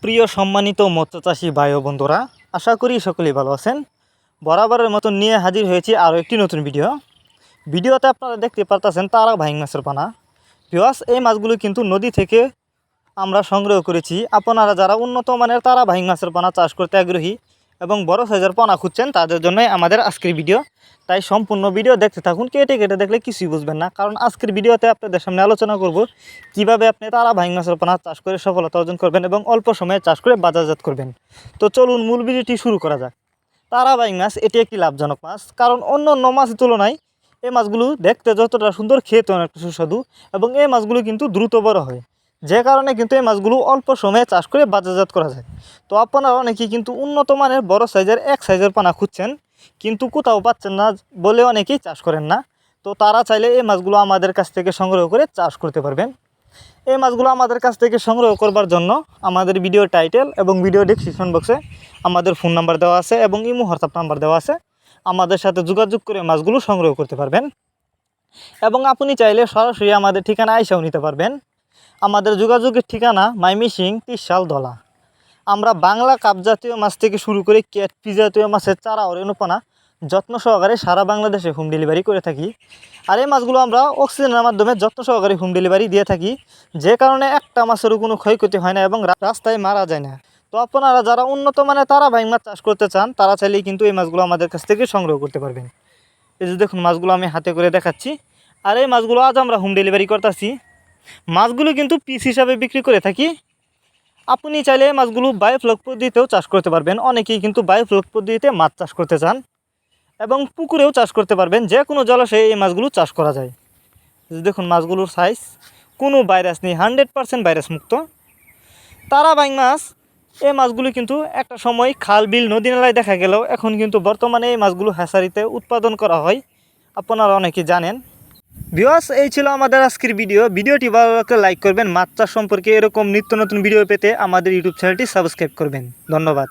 সুপ্রিয় সম্মানিত মৎস্যচাষী ভাই ও বন্ধুরা, আশা করি সকলেই ভালো আছেন। বরাবরের মতন নিয়ে হাজির হয়েছি আরও একটি নতুন ভিডিওতে আপনারা দেখতে পারতেছেন তারা ভাইং মাছের পানা। ভিউয়ার্স, এই মাছগুলো কিন্তু নদী থেকে আমরা সংগ্রহ করেছি। আপনারা যারা উন্নত মানের তারা ভাইং মাছের পানা চাষ করতে আগ্রহী এবং বড় সাইজের পানা খুঁজছেন, তাদের জন্যই আমাদের আজকের ভিডিও। তাই সম্পূর্ণ ভিডিও দেখতে থাকুন। কেটে কেটে দেখলে কিছুই বুঝবেন না, কারণ আজকের ভিডিওতে আপনাদের সামনে আলোচনা করব কিভাবে আপনি তারা ভাইং মাছের পানা চাষ করে সফলতা অর্জন করবেন এবং অল্প সময়ে চাষ করে বাজারজাত করবেন। তো চলুন মূল ভিডিওটি শুরু করা যাক। তারা ভাইং মাছ এটি একটি লাভজনক মাছ, কারণ অন্য অন্য মাছের তুলনায় এই মাছগুলো দেখতে যতটা সুন্দর, খেতে অনেকটা সুস্বাদু এবং এই মাছগুলো কিন্তু দ্রুত বড় হয়, যে কারণে কিন্তু এই মাছগুলো অল্প সময়ে চাষ করে বাজারজাত করা যায়। তো আপনারা অনেকেই কিন্তু উন্নত মানের বড় সাইজের এক সাইজের পানা খুঁজছেন, কিন্তু কোথাও পাচ্ছেন না বলে অনেকেই চাষ করেন না। তো তারা চাইলে এই মাছগুলো আমাদের কাছ থেকে সংগ্রহ করে চাষ করতে পারবেন। এই মাছগুলো আমাদের কাছ থেকে সংগ্রহ করবার জন্য আমাদের ভিডিও টাইটেল এবং ভিডিও ডেসক্রিপশন বক্সে আমাদের ফোন নাম্বার দেওয়া আছে এবং ইমো হোয়াটসঅ্যাপ নাম্বার দেওয়া আছে। আমাদের সাথে যোগাযোগ করে মাছগুলো সংগ্রহ করতে পারবেন এবং আপনি চাইলে সরাসরি আমাদের ঠিকানা আইসাও নিতে পারবেন। আমাদের যোগাযোগের ঠিকানা ময়মনসিংহ, ত্রিশাল, ধলা। আমরা বাংলা কাপ জাতীয় মাছ থেকে শুরু করে ক্যাটফিশ জাতীয় মাছের চারা ও রেণুপানা যত্ন সহকারে সারা বাংলাদেশে হোম ডেলিভারি করে থাকি। আর এই মাছগুলো আমরা অক্সিজেনের মাধ্যমে যত্ন সহকারে হোম ডেলিভারি দিয়ে থাকি, যে কারণে একটা মাছেরও কোনো ক্ষয়ক্ষতি হয় না এবং রাস্তায় মারা যায় না। তো আপনারা যারা উন্নত মানের তারা ভাইং মাছ চাষ করতে চান, তারা চাইলেই কিন্তু এই মাছগুলো আমাদের কাছ থেকে সংগ্রহ করতে পারবেন। এই যে দেখুন, মাছগুলো আমি হাতে করে দেখাচ্ছি। আর এই মাছগুলো আজ আমরা হোম ডেলিভারি করতেছি। মাছগুলো কিন্তু পিস হিসাবে বিক্রি করে থাকি। আপনি চাইলে মাছগুলো বায়োফ্লক পদ্ধতিতেও চাষ করতে পারবেন। অনেকেই কিন্তু বায়োফ্লক পদ্ধতিতে মাছ চাষ করতে চান এবং পুকুরেও চাষ করতে পারবেন। যে কোনো জলাশয়ে এই মাছগুলো চাষ করা যায়। দেখুন মাছগুলোর সাইজ, কোনো ভাইরাস নেই, 100% ভাইরাস মুক্ত তারা ভাইং মাছ। এই মাছগুলো কিন্তু একটা সময় খাল, বিল, নদী নালায় দেখা গেলেও এখন কিন্তু বর্তমানে এই মাছগুলো হ্যাচারিতে উৎপাদন করা হয়, আপনারা অনেকেই জানেন। ভিউয়ার্স, এই ছিল আমাদের আজকের ভিডিওটি ভালো লাগলে লাইক করবেন। মাছ চাষ সম্পর্কে এরকম নিত্য নতুন ভিডিও পেতে আমাদের ইউটিউব চ্যানেলটি সাবস্ক্রাইব করবেন। ধন্যবাদ।